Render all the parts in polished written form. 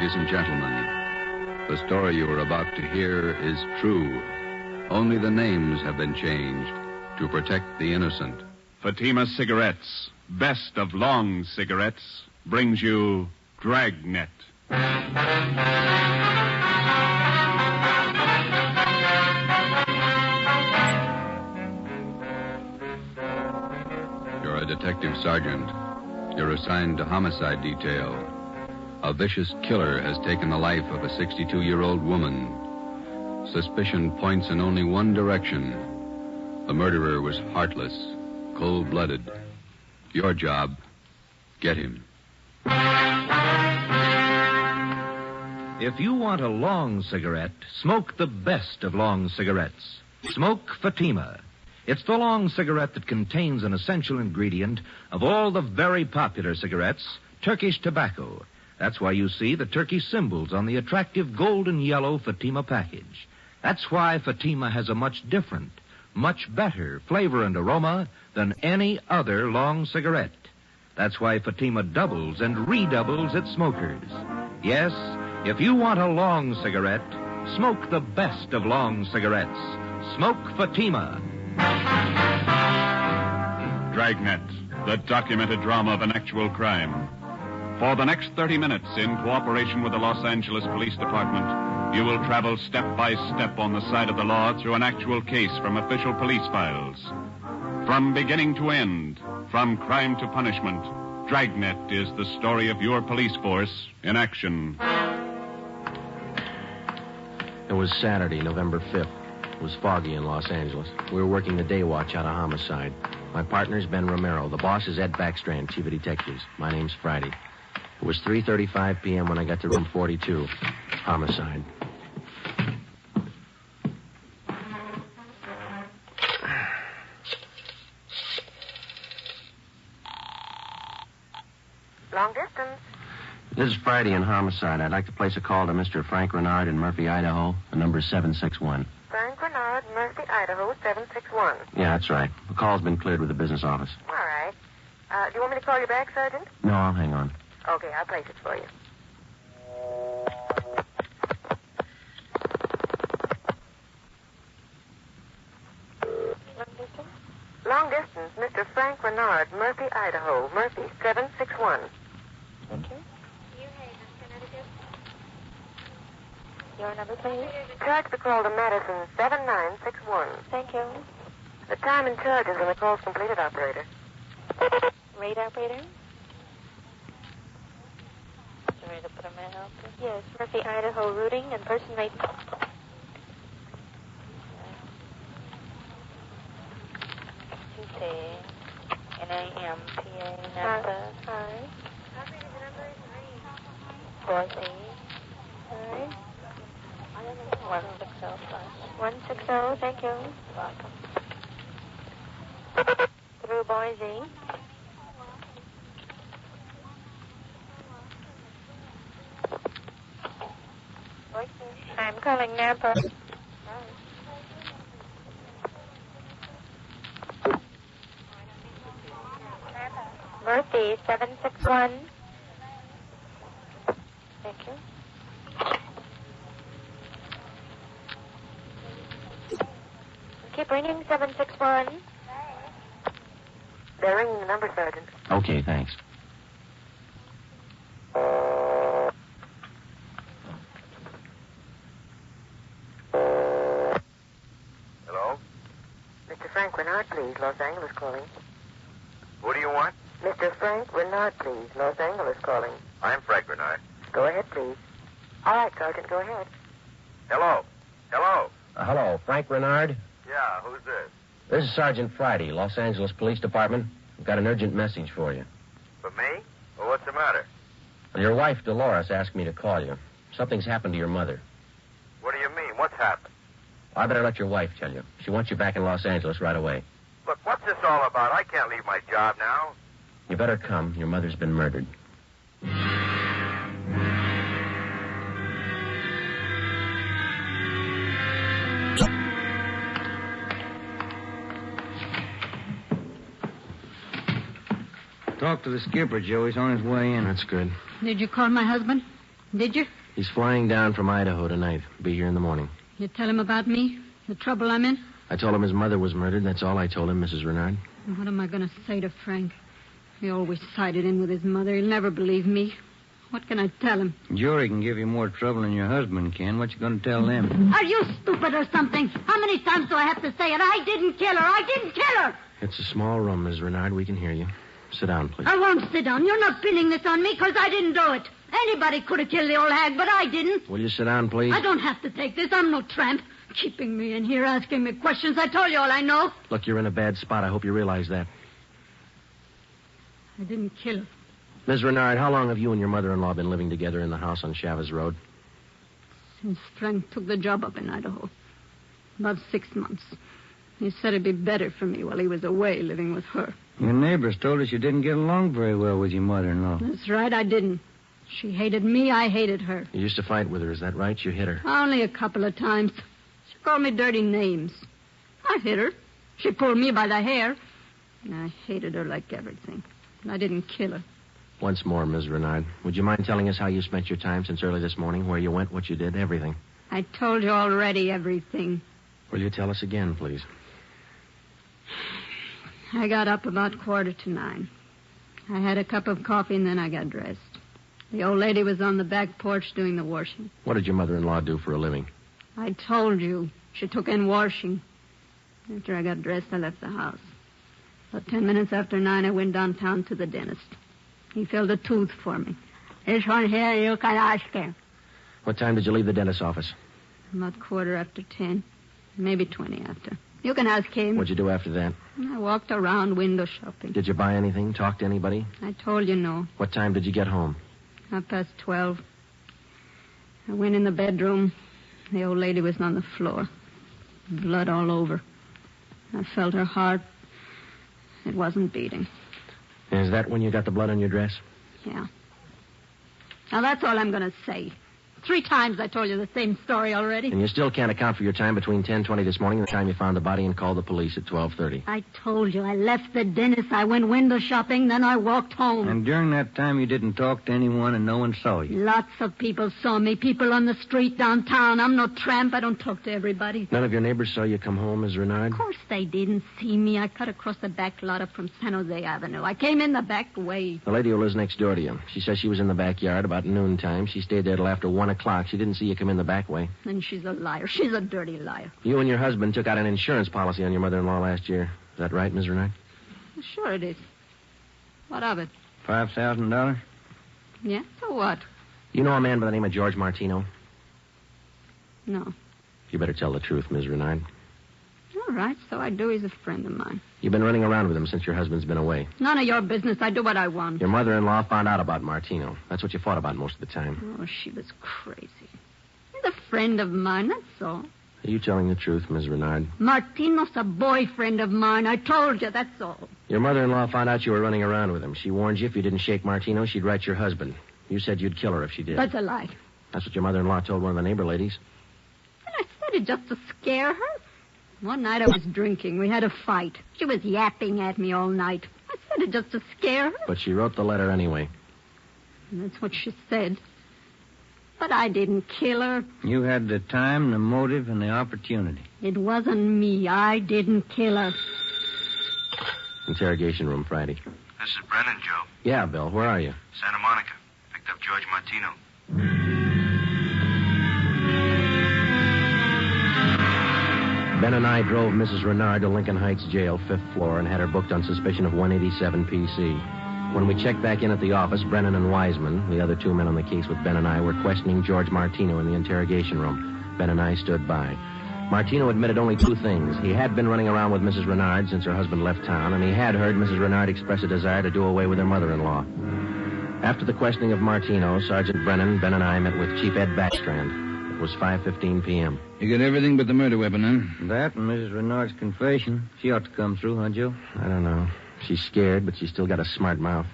Ladies and gentlemen, the story you are about to hear is true. Only the names have been changed to protect the innocent. Fatima Cigarettes, best of long cigarettes, brings you Dragnet. You're a detective sergeant. You're assigned to homicide detail. A vicious killer has taken the life of a 62-year-old woman. Suspicion points in only one direction. The murderer was heartless, cold-blooded. Your job, get him. If you want a long cigarette, smoke the best of long cigarettes. Smoke Fatima. It's the long cigarette that contains an essential ingredient of all the very popular cigarettes, Turkish tobacco. That's why you see the Turkish symbols on the attractive golden yellow Fatima package. That's why Fatima has a much different, much better flavor and aroma than any other long cigarette. That's why Fatima doubles and redoubles its smokers. Yes, if you want a long cigarette, smoke the best of long cigarettes. Smoke Fatima. Dragnet, the documented drama of an actual crime. For the next 30 minutes, in cooperation with the Los Angeles Police Department, you will travel step by step on the side of the law through an actual case from official police files. From beginning to end, from crime to punishment, Dragnet is the story of your police force in action. It was Saturday, November 5th. It was foggy in Los Angeles. We were working the day watch out of homicide. My partner's Ben Romero. The boss is Ed Backstrand, chief of detectives. My name's Friday. It was 3:35 p.m. when I got to room 42. Homicide. Long distance. This is Friday in homicide. I'd like to place a call to Mr. Frank Rinard in Murphy, Idaho. The number is 761. Frank Rinard, Murphy, Idaho, 761. Yeah, that's right. The call's been cleared with the business office. All right. Do you want me to call you back, Sergeant? No, I'll hang on. Okay, I'll place it for you. Long distance, Mr. Frank Rinard, Murphy, Idaho. Murphy, 761. Thank you. Your number, please. Charge the call to Madison, 7961. Thank you. The time and charges when the call's completed, operator. Rate, operator? You ready to put a man out there? Yes, Murphy, Idaho, routing and person rate. N-A-M-P-A, Napa. Hi. Operator, the number is 4C. Hi. 160, thank you. Welcome. Through Boise. I'm calling Napa. Murphy, 761. Thank you. Keep ringing, 761. They're ringing the number, Sergeant. Okay, thanks. Hello? Mr. Frank Rinard, please. Los Angeles calling. Who do you want? Mr. Frank Rinard, please. Los Angeles calling. I'm Frank Rinard. Go ahead, please. All right, Sergeant, go ahead. Hello? Hello? Hello, Frank Rinard? Yeah, who's this? This is Sergeant Friday, Los Angeles Police Department. I've got an urgent message for you. For me? Well, what's the matter? Your wife, Dolores, asked me to call you. Something's happened to your mother. What do you mean? What's happened? I better let your wife tell you. She wants you back in Los Angeles right away. Look, what's this all about? I can't leave my job now. You better come. Your mother's been murdered. Talk to the skipper, Joe. He's on his way in. That's good. Did you call my husband? Did you? He's flying down from Idaho tonight. Be here in the morning. You tell him about me? The trouble I'm in? I told him his mother was murdered. That's all I told him, Mrs. Rinard. What am I going to say to Frank? He always sided in with his mother. He'll never believe me. What can I tell him? Jury can give you more trouble than your husband can. What you going to tell them? Are you stupid or something? How many times do I have to say it? I didn't kill her. I didn't kill her. It's a small room, Miss Rinard. We can hear you. Sit down, please. I won't sit down. You're not pinning this on me because I didn't do it. Anybody could have killed the old hag, but I didn't. Will you sit down, please? I don't have to take this. I'm no tramp. Keeping me in here, asking me questions. I told you all I know. Look, you're in a bad spot. I hope you realize that. I didn't kill her. Miss Rinard, how long have you and your mother-in-law been living together in the house on Chavez Road? Since Frank took the job up in Idaho. About 6 months. He said it'd be better for me while he was away living with her. Your neighbors told us you didn't get along very well with your mother-in-law. That's right, I didn't. She hated me, I hated her. You used to fight with her, is that right? You hit her. Only a couple of times. She called me dirty names. I hit her. She pulled me by the hair. And I hated her like everything. And I didn't kill her. Once more, Ms. Rinard, would you mind telling us how you spent your time since early this morning, where you went, what you did, everything? I told you already everything. Will you tell us again, please? I got up about 9:15. I had a cup of coffee and then I got dressed. The old lady was on the back porch doing the washing. What did your mother-in-law do for a living? I told you. She took in washing. After I got dressed, I left the house. About 10 minutes after 9, I went downtown to the dentist. He filled a tooth for me. This one here, you can ask him. What time did you leave the dentist's office? About 10:15. Maybe 20 after. You can ask him. What'd you do after that? I walked around window shopping. Did you buy anything? Talk to anybody? I told you no. What time did you get home? 12:30. I went in the bedroom. The old lady was on the floor. Blood all over. I felt her heart. It wasn't beating. Is that when you got the blood on your dress? Yeah. Now, that's all I'm going to say. 3 times I told you the same story already. And you still can't account for your time between 10:20 this morning and the time you found the body and called the police at 12:30. I told you. I left the dentist. I went window shopping. Then I walked home. And during that time, you didn't talk to anyone and no one saw you? Lots of people saw me. People on the street downtown. I'm no tramp. I don't talk to everybody. None of your neighbors saw you come home, Ms. Rinard? Of course they didn't see me. I cut across the back lot up from San Jose Avenue. I came in the back way. The lady who lives next door to you. She says she was in the backyard about noontime. She stayed there till after 1 o'clock. She didn't see you come in the back way. And she's a liar. She's a dirty liar. You and your husband took out an insurance policy on your mother-in-law last year. Is that right, Ms. Rinard? Sure it is. What of it? $5,000? Yeah? So what? You know a man by the name of George Martino? No. You better tell the truth, Ms. Rinard. All right, so I do. He's a friend of mine. You've been running around with him since your husband's been away. None of your business. I do what I want. Your mother-in-law found out about Martino. That's what you fought about most of the time. Oh, she was crazy. He's a friend of mine, that's all. Are you telling the truth, Ms. Rinard? Martino's a boyfriend of mine. I told you, that's all. Your mother-in-law found out you were running around with him. She warned you if you didn't shake Martino, she'd write your husband. You said you'd kill her if she did. That's a lie. That's what your mother-in-law told one of the neighbor ladies. And I said it just to scare her. One night I was drinking. We had a fight. She was yapping at me all night. I said it just to scare her. But she wrote the letter anyway. And that's what she said. But I didn't kill her. You had the time, the motive, and the opportunity. It wasn't me. I didn't kill her. Interrogation room, Friday. This is Brennan, Joe. Yeah, Bill. Where are you? Santa Monica. Picked up George Martino. Ben and I drove Mrs. Rinard to Lincoln Heights Jail, 5th floor, and had her booked on suspicion of 187 PC. When we checked back in at the office, Brennan and Wiseman, the other 2 men on the case with Ben and I, were questioning George Martino in the interrogation room. Ben and I stood by. Martino admitted only 2 things. He had been running around with Mrs. Rinard since her husband left town, and he had heard Mrs. Rinard express a desire to do away with her mother-in-law. After the questioning of Martino, Sergeant Brennan, Ben and I met with Chief Ed Backstrand. It was 5:15 p.m. You got everything but the murder weapon, huh? That and Mrs. Renard's confession. She ought to come through, huh, Joe? I don't know. She's scared, but she's still got a smart mouth.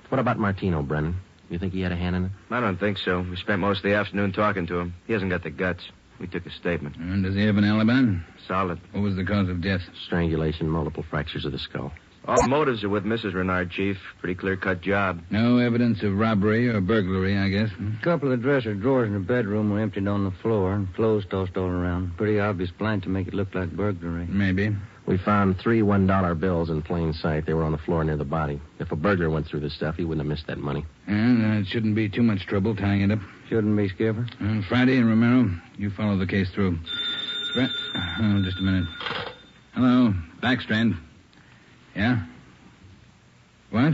What about Martino, Brennan? You think he had a hand in it? I don't think so. We spent most of the afternoon talking to him. He hasn't got the guts. We took a statement. And does he have an alibi? Solid. What was the cause of death? Strangulation, multiple fractures of the skull. All motives are with Mrs. Rinard, Chief. Pretty clear-cut job. No evidence of robbery or burglary, I guess. A couple of dresser drawers in the bedroom were emptied on the floor and clothes tossed all around. Pretty obvious plan to make it look like burglary. Maybe. We found 3 $1 bills in plain sight. They were on the floor near the body. If a burglar went through the stuff, he wouldn't have missed that money. And it shouldn't be too much trouble tying it up. Shouldn't be, Skipper. Friday and Romero, you follow the case through. Just a minute. Hello, Backstrand. Yeah? What?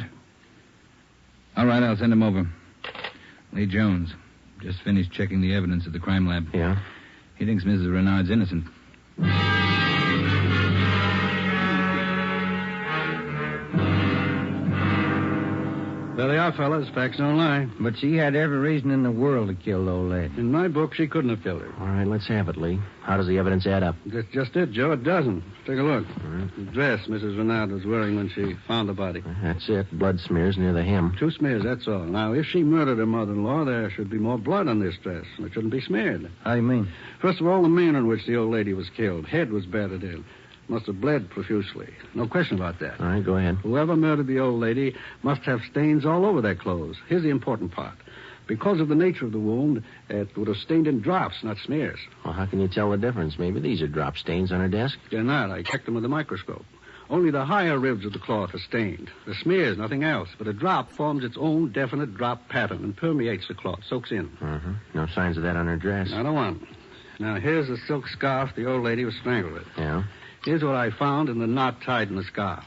All right, I'll send him over. Lee Jones. Just finished checking the evidence at the crime lab. Yeah? He thinks Mrs. Renard's innocent. There they are, fellas. Facts don't lie. But she had every reason in the world to kill the old lady. In my book, she couldn't have killed her. All right, let's have it, Lee. How does the evidence add up? That's just it, Joe. It doesn't. Take a look. All right. The dress Mrs. Renard was wearing when she found the body. That's it. Blood smears near the hem. 2 smears, that's all. Now, if she murdered her mother-in-law, there should be more blood on this dress, and it shouldn't be smeared. How do you mean? First of all, the manner in which the old lady was killed. Head was battered in. Must have bled profusely. No question about that. All right, go ahead. Whoever murdered the old lady must have stains all over their clothes. Here's the important part. Because of the nature of the wound, it would have stained in drops, not smears. Well, how can you tell the difference? Maybe these are drop stains on her desk. They're not. I checked them with a microscope. Only the higher ribs of the cloth are stained. The smears, nothing else. But a drop forms its own definite drop pattern and permeates the cloth, soaks in. Uh-huh. No signs of that on her dress. Not a one. Now, here's the silk scarf the old lady was strangled with. Yeah? Here's what I found in the knot tied in the scarf.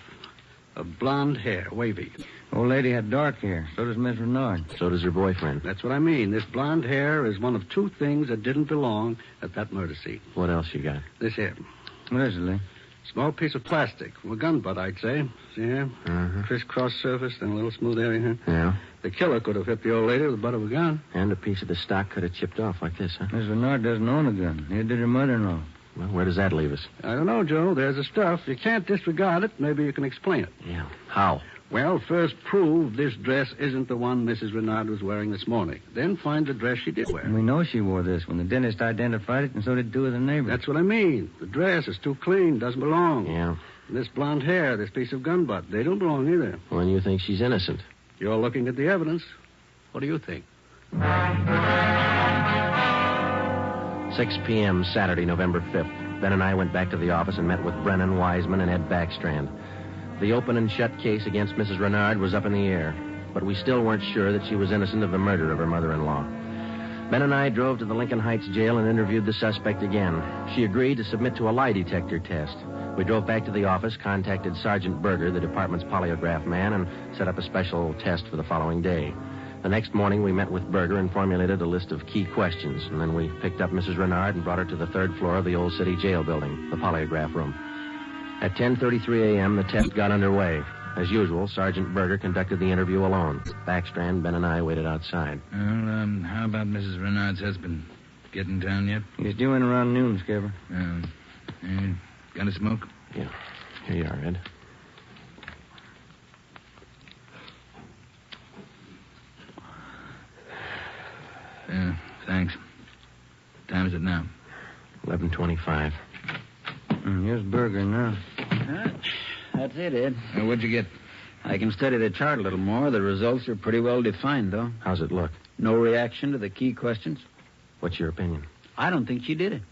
A blonde hair, wavy. Old lady had dark hair. So does Miss Renard. So does her boyfriend. That's what I mean. This blonde hair is one of 2 things that didn't belong at that murder scene. What else you got? This here. What is it, Lee? Small piece of plastic from a gun butt, I'd say. See here? Uh-huh. Crisscross surface and a little smooth area here. Yeah? The killer could have hit the old lady with the butt of a gun. And a piece of the stock could have chipped off like this, huh? Miss Renard doesn't own a gun. Neither did her mother-in-law. Well, where does that leave us? I don't know, Joe. There's the stuff. You can't disregard it. Maybe you can explain it. Yeah. How? Well, first prove this dress isn't the one Mrs. Rinard was wearing this morning. Then find the dress she did wear. And we know she wore this when the dentist identified it, and so did 2 of the neighbors. That's what I mean. The dress is too clean, doesn't belong. Yeah. And this blonde hair, this piece of gun butt, they don't belong either. Well, and you think she's innocent? You're looking at the evidence. What do you think? 6 p.m., Saturday, November 5th. Ben and I went back to the office and met with Brennan, Wiseman, and Ed Backstrand. The open and shut case against Mrs. Rinard was up in the air, but we still weren't sure that she was innocent of the murder of her mother-in-law. Ben and I drove to the Lincoln Heights jail and interviewed the suspect again. She agreed to submit to a lie detector test. We drove back to the office, contacted Sergeant Berger, the department's polygraph man, and set up a special test for the following day. The next morning, we met with Berger and formulated a list of key questions, and then we picked up Mrs. Rinard and brought her to the 3rd floor of the Old City Jail building, the polygraph room. At 10:33 a.m., the test got underway. As usual, Sergeant Berger conducted the interview alone. Backstrand, Ben, and I waited outside. Well, how about Mrs. Renard's husband? Get in town yet? He's due in around noon, Skipper. Got a smoke? Yeah. Here you are, Ed. Thanks. What time is it now? 11:25. Here's Berger now. That's it, Ed. What'd you get? I can study the chart a little more. The results are pretty well defined, though. How's it look? No reaction to the key questions. What's your opinion? I don't think she did it.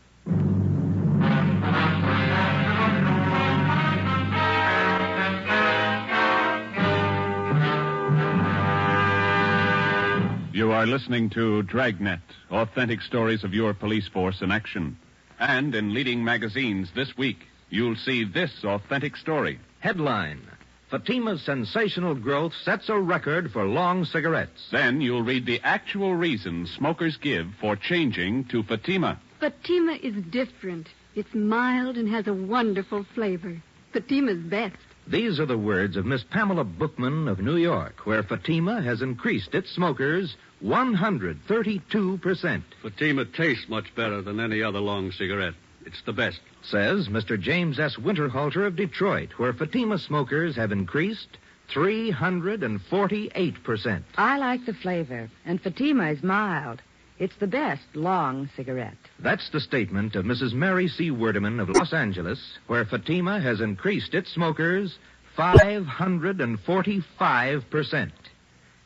You are listening to Dragnet, authentic stories of your police force in action. And in leading magazines this week, you'll see this authentic story. Headline: Fatima's sensational growth sets a record for long cigarettes. Then you'll read the actual reasons smokers give for changing to Fatima. Fatima is different. It's mild and has a wonderful flavor. Fatima's best. These are the words of Miss Pamela Bookman of New York, where Fatima has increased its smokers 132%. Fatima tastes much better than any other long cigarette. It's the best. Says Mr. James S. Winterhalter of Detroit, where Fatima smokers have increased 348%. I like the flavor, and Fatima is mild. It's the best long cigarette. That's the statement of Mrs. Mary C. Werdeman of Los Angeles, where Fatima has increased its smokers 545%.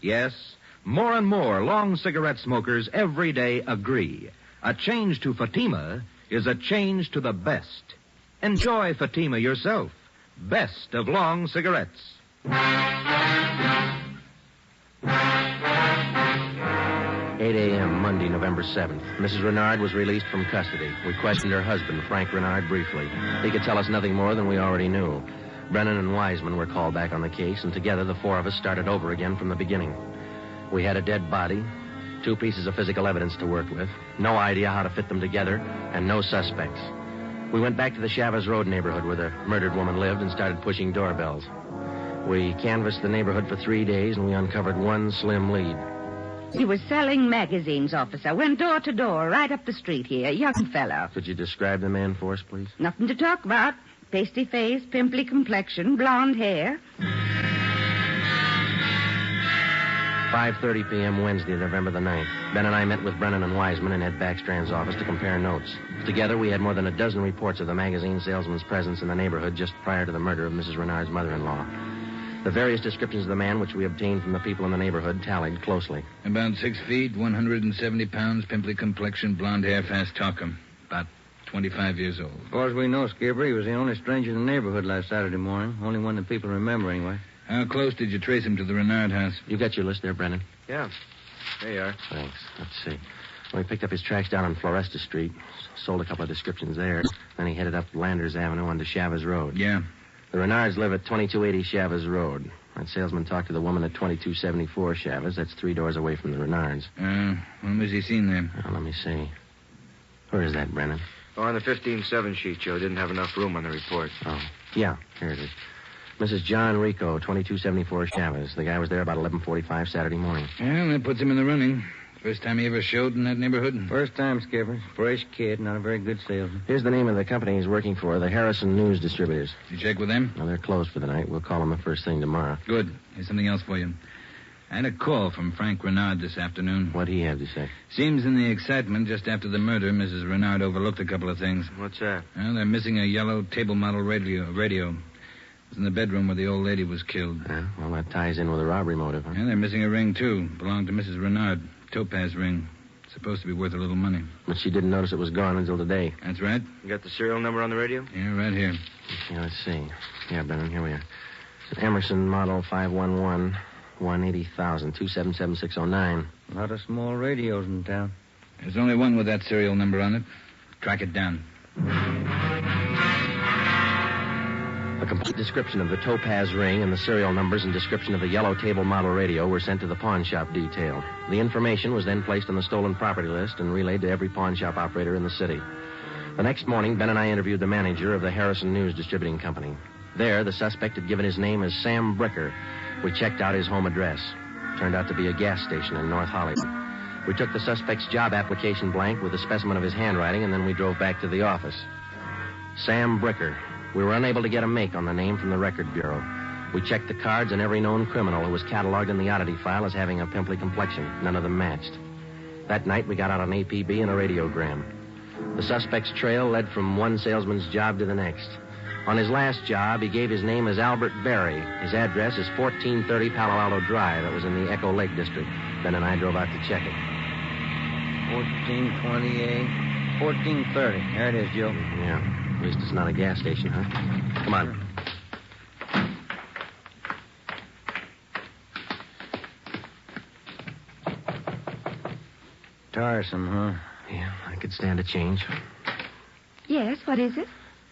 Yes, more and more long cigarette smokers every day agree. A change to Fatima is a change to the best. Enjoy Fatima yourself. Best of long cigarettes. 8 a.m., Monday, November 7th. Mrs. Rinard was released from custody. We questioned her husband, Frank Rinard, briefly. He could tell us nothing more than we already knew. Brennan and Wiseman were called back on the case, and together the four of us started over again from the beginning. We had a dead body, 2 pieces of physical evidence to work with, no idea how to fit them together, and no suspects. We went back to the Chavez Road neighborhood where the murdered woman lived and started pushing doorbells. We canvassed the neighborhood for 3 days, and we uncovered one slim lead. He was selling magazines, officer. Went door to door, right up the street here. Young fellow. Could you describe the man for us, please? Nothing to talk about. Pasty face, pimply complexion, blonde hair. 5:30 p.m. Wednesday, November the 9th. Ben and I met with Brennan and Wiseman in Ed Backstrand's office to compare notes. Together, we had more than a dozen reports of the magazine salesman's presence in the neighborhood just prior to the murder of Mrs. Renard's mother-in-law. The various descriptions of the man which we obtained from the people in the neighborhood tallied closely. About 6 feet, 170 pounds, pimply complexion, blonde hair, fast talker. About 25 years old. As far as we know, Skipper, he was the only stranger in the neighborhood last Saturday morning. Only one that people remember, anyway. How close did you trace him to the Renard house? You got your list there, Brennan? Yeah. There you are. Thanks. Let's see. Well, he picked up his tracks down on Floresta Street, sold a couple of descriptions there. Then he headed up Landers Avenue onto Chavez Road. Yeah. The Renards live at 2280 Chavez Road. That salesman talked to the woman at 2274 Chavez. That's 3 doors away from the Renards. When was he seen there? Well, let me see. Where is that, Brennan? Oh, on the 15-7 sheet, Joe. Didn't have enough room on the report. Oh, yeah. Here it is. Mrs. John Rico, 2274 Chavez. The guy was there about 11:45 Saturday morning. Well, that puts him in the running. First time he ever showed in that neighborhood? First time, Skipper. Fresh kid, not a very good salesman. Here's the name of the company he's working for, the Harrison News Distributors. You check with them? No, they're closed for the night. We'll call them the first thing tomorrow. Good. Here's something else for you. I had a call from Frank Rinard this afternoon. What'd he have to say? Seems in the excitement just after the murder, Mrs. Rinard overlooked a couple of things. What's that? Well, they're missing a yellow table model radio. It was in the bedroom where the old lady was killed. Yeah, well, that ties in with a robbery motive, huh? And they're missing a ring, too. Belonged to Mrs. Rinard. Topaz ring. Supposed to be worth a little money. But she didn't notice it was gone until today. That's right. You got the serial number on the radio? Yeah, right here. Yeah, let's see. Yeah, Brennan, here we are. It's an Emerson model 511, 180,000, 277609. A lot of small radios in town. There's only one with that serial number on it. Track it down. A complete description of the Topaz ring and the serial numbers and description of the yellow table model radio were sent to the pawn shop detail. The information was then placed on the stolen property list and relayed to every pawn shop operator in the city. The next morning, Ben and I interviewed the manager of the Harrison News Distributing Company. There, the suspect had given his name as Sam Bricker. We checked out his home address. Turned out to be a gas station in North Hollywood. We took the suspect's job application blank with a specimen of his handwriting, and then we drove back to the office. Sam Bricker. We were unable to get a make on the name from the Record Bureau. We checked the cards on every known criminal who was cataloged in the oddity file as having a pimply complexion. None of them matched. That night, we got out an APB and a radiogram. The suspect's trail led from one salesman's job to the next. On his last job, he gave his name as Albert Berry. His address is 1430 Palo Alto Drive. That was in the Echo Lake District. Ben and I drove out to check it. 1428, 1430. There it is, Joe. Yeah. At least it's not a gas station, huh? Come on. Tiresome, huh? Yeah, I could stand a change. Yes, what is it?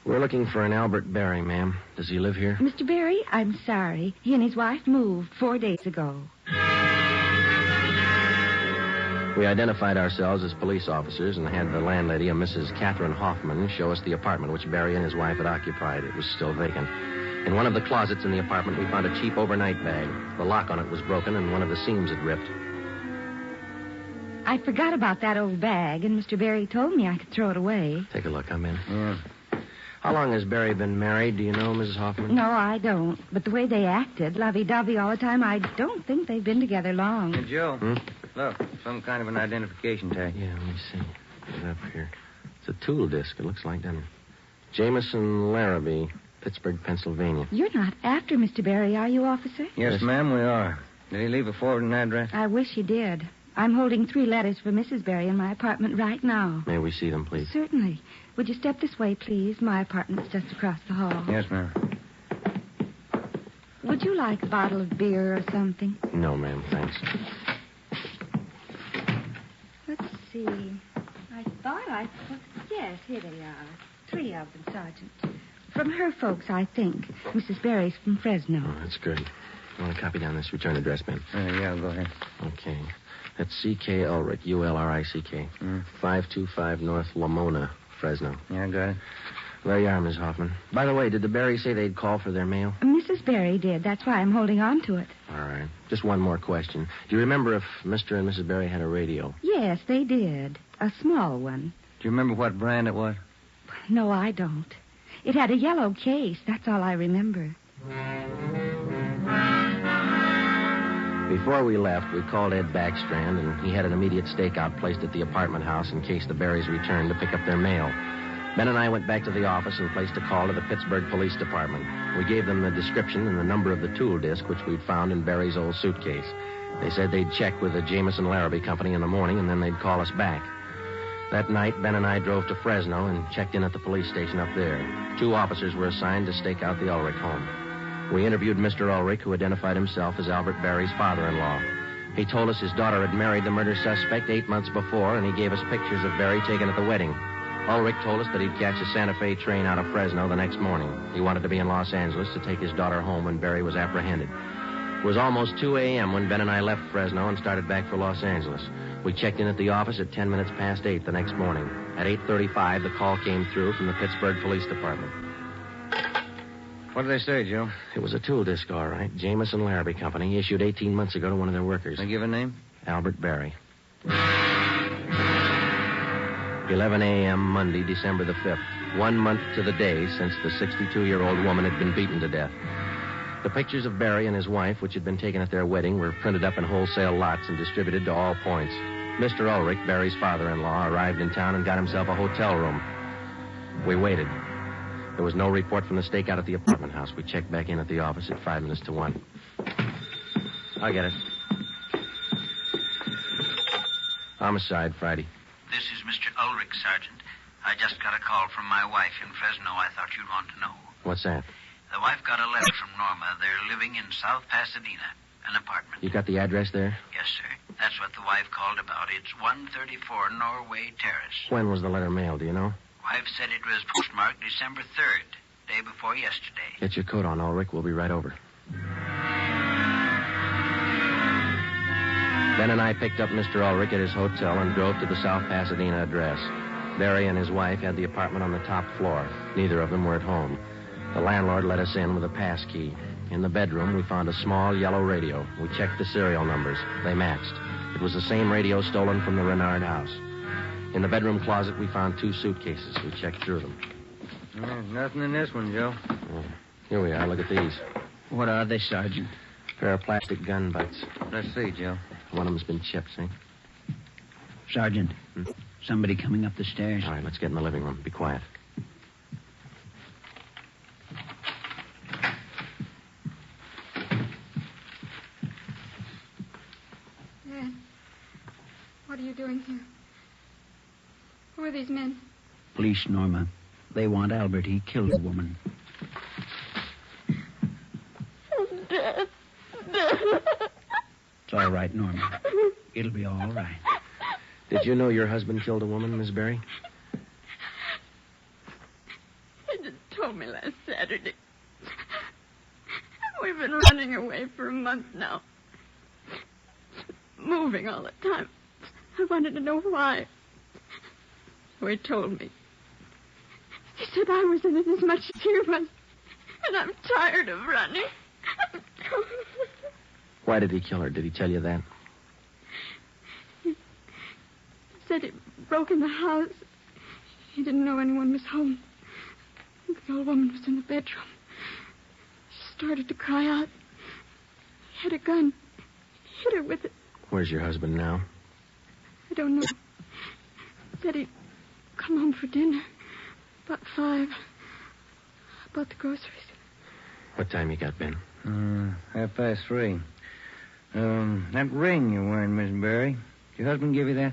We're looking for an Albert Berry, ma'am. Does he live here? Mr. Berry, I'm sorry. He and his wife moved 4 days ago. We identified ourselves as police officers and had the landlady, a Mrs. Catherine Hoffman, show us the apartment which Berry and his wife had occupied. It was still vacant. In one of the closets in the apartment, we found a cheap overnight bag. The lock on it was broken and one of the seams had ripped. I forgot about that old bag, and Mr. Berry told me I could throw it away. Take a look. I'm in. Yeah. How long has Berry been married? Do you know, Mrs. Hoffman? No, I don't. But the way they acted, lovey-dovey all the time, I don't think they've been together long. Hey, Joe. Look, some kind of an identification tag. Yeah, let me see. Get it up here. It's a tool disc, it looks like, doesn't it? Jameson Larrabee. Pittsburgh, Pennsylvania. You're not after Mr. Barry, are you, officer? Yes, ma'am, we are. Did he leave a forwarding address? I wish he did. I'm holding 3 letters for Mrs. Barry in my apartment right now. May we see them, please? Certainly. Would you step this way, please? My apartment's just across the hall. Yes, ma'am. Would you like a bottle of beer or something? No, ma'am, thanks. Let's see. I thought I... Yes, here they are. 3 of them, Sergeant. From her folks, I think. Mrs. Barry's from Fresno. Oh, that's good. You want to copy down this return address, Ben? Yeah, go ahead. Okay. That's C.K. Ulrich, U-L-R-I-C-K. 525 North Lamona, Fresno. Yeah, got it. There you are, Miss Hoffman. By the way, did the Barrys say they'd call for their mail? Mrs. Barry did. That's why I'm holding on to it. All right. Just one more question. Do you remember if Mr. and Mrs. Barry had a radio? Yes, they did. A small one. Do you remember what brand it was? No, I don't. It had a yellow case. That's all I remember. Before we left, we called Ed Backstrand, and he had an immediate stakeout placed at the apartment house in case the Barrys returned to pick up their mail. Ben and I went back to the office and placed a call to the Pittsburgh Police Department. We gave them the description and the number of the tool disc which we'd found in Barry's old suitcase. They said they'd check with the Jameson Larrabee Company in the morning, and then they'd call us back. That night, Ben and I drove to Fresno and checked in at the police station up there. 2 officers were assigned to stake out the Ulrich home. We interviewed Mr. Ulrich, who identified himself as Albert Barry's father-in-law. He told us his daughter had married the murder suspect 8 months before, and he gave us pictures of Barry taken at the wedding. Ulrich told us that he'd catch a Santa Fe train out of Fresno the next morning. He wanted to be in Los Angeles to take his daughter home when Barry was apprehended. It was almost 2 a.m. when Ben and I left Fresno and started back for Los Angeles. We checked in at the office at 10 minutes past 8 the next morning. At 8:35, the call came through from the Pittsburgh Police Department. What did they say, Joe? It was a tool disc, all right. Jameson Larrabee Company, issued 18 months ago to one of their workers. They give a name? Albert Barry. 11 a.m. Monday, December the 5th. 1 month to the day since the 62-year-old woman had been beaten to death. The pictures of Barry and his wife, which had been taken at their wedding, were printed up in wholesale lots and distributed to all points. Mr. Ulrich, Barry's father-in-law, arrived in town and got himself a hotel room. We waited. There was no report from the stakeout at the apartment house. We checked back in at the office at 5 minutes to 1. I'll get it. Homicide, Friday. This is Mr. Ulrich, Sergeant. I just got a call from my wife in Fresno. I thought you'd want to know. What's that? The wife got a letter from Norma. They're living in South Pasadena, an apartment. You got the address there? Yes, sir. That's what the wife called about. It's 134 Norway Terrace. When was the letter mailed, do you know? Wife said it was postmarked December 3rd, day before yesterday. Get your coat on, Ulrich. We'll be right over. Ben and I picked up Mr. Ulrich at his hotel and drove to the South Pasadena address. Barry and his wife had the apartment on the top floor. Neither of them were at home. The landlord let us in with a pass key. In the bedroom, we found a small yellow radio. We checked the serial numbers. They matched. It was the same radio stolen from the Rinard house. In the bedroom closet, we found 2 suitcases. We checked through them. Nothing in this one, Joe. Here we are. Look at these. What are they, Sergeant? A pair of plastic gun butts. Let's see, Joe. One of them's been chipped, see? Sergeant, somebody coming up the stairs. All right, let's get in the living room. Be quiet. Dad, what are you doing here? Who are these men? Police, Norma. They want Albert. He killed a woman. Dad. It's all right, Norma. It'll be all right. Did you know your husband killed a woman, Miss Barry? He just told me last Saturday. We've been running away for a month now. Moving all the time. I wanted to know why. So he told me. He said I was in it as much as he was. And I'm tired of running. Why did he kill her? Did he tell you that? He said he broke in the house. He didn't know anyone was home. The old woman was in the bedroom. She started to cry out. He had a gun. He hit her with it. Where's your husband now? I don't know. Said he'd come home for dinner. About 5. about the groceries? What time you got, Ben? 3:30. That ring you're wearing, Miss Barry. Did your husband give you that?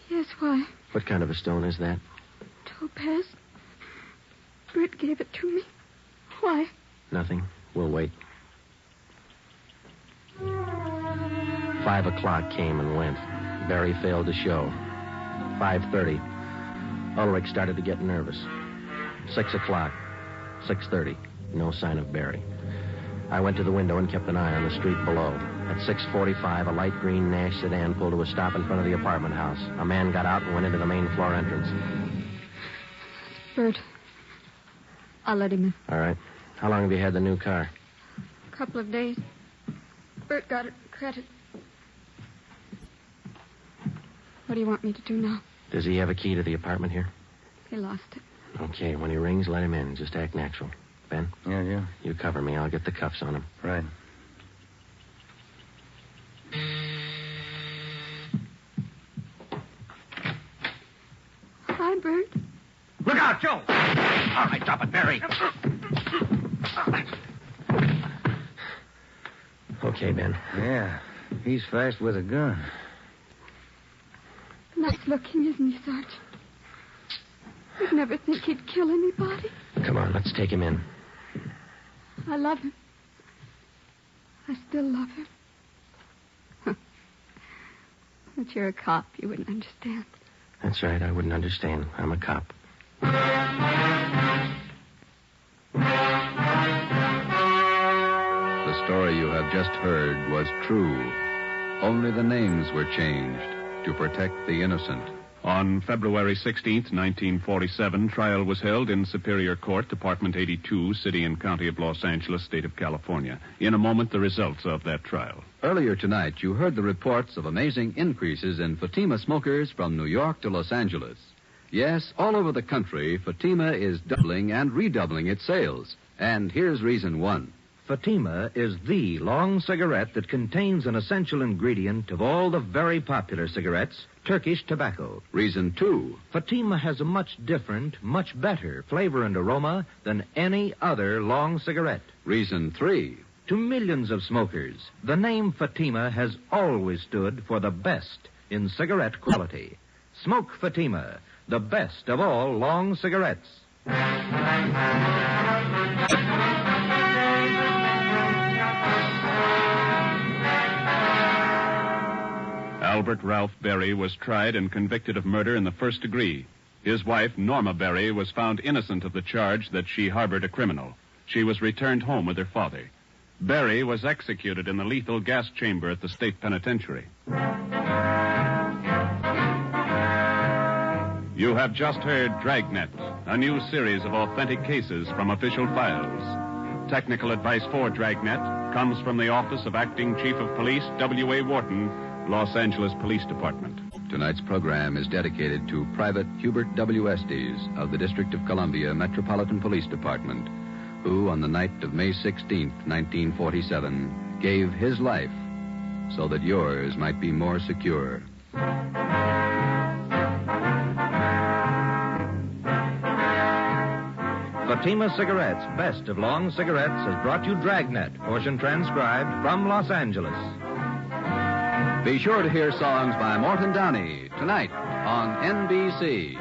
Yes, why? What kind of a stone is that? Topaz. Bert gave it to me. Why? Nothing. We'll wait. 5 o'clock came and went. Barry failed to show. 5:30. Ulrich started to get nervous. 6 o'clock. 6:30. No sign of Barry. I went to the window and kept an eye on the street below. At 6:45, a light green Nash sedan pulled to a stop in front of the apartment house. A man got out and went into the main floor entrance. Bert. I'll let him in. All right. How long have you had the new car? A couple of days. Bert got it credit. What do you want me to do now? Does he have a key to the apartment here? He lost it. Okay, when he rings, let him in. Just act natural. Ben? Yeah. You cover me. I'll get the cuffs on him. Right. Hi, Bert. Look out, Joe! All right, drop it, Barry. Okay, Ben. Yeah. He's fast with a gun. Nice looking, isn't he, Sergeant? You'd never think he'd kill anybody. Come on, let's take him in. I love him. I still love him. But you're a cop. You wouldn't understand. That's right. I wouldn't understand. I'm a cop. The story you have just heard was true. Only the names were changed to protect the innocent. On February 16th, 1947, trial was held in Superior Court, Department 82, City and County of Los Angeles, State of California. In a moment, the results of that trial. Earlier tonight, you heard the reports of amazing increases in Fatima smokers from New York to Los Angeles. Yes, all over the country, Fatima is doubling and redoubling its sales. And here's reason one. Fatima is the long cigarette that contains an essential ingredient of all the very popular cigarettes, Turkish tobacco. Reason two. Fatima has a much different, much better flavor and aroma than any other long cigarette. Reason three. To millions of smokers, the name Fatima has always stood for the best in cigarette quality. Smoke Fatima, the best of all long cigarettes. Albert Ralph Berry was tried and convicted of murder in the first degree. His wife, Norma Berry, was found innocent of the charge that she harbored a criminal. She was returned home with her father. Berry was executed in the lethal gas chamber at the state penitentiary. You have just heard Dragnet, a new series of authentic cases from official files. Technical advice for Dragnet comes from the Office of Acting Chief of Police W.A. Wharton, Los Angeles Police Department. Tonight's program is dedicated to Private Hubert W. Estes of the District of Columbia Metropolitan Police Department, who on the night of May 16th, 1947, gave his life so that yours might be more secure. Fatima Cigarettes, best of long cigarettes, has brought you Dragnet, portion transcribed from Los Angeles. Be sure to hear songs by Morton Downey tonight on NBC.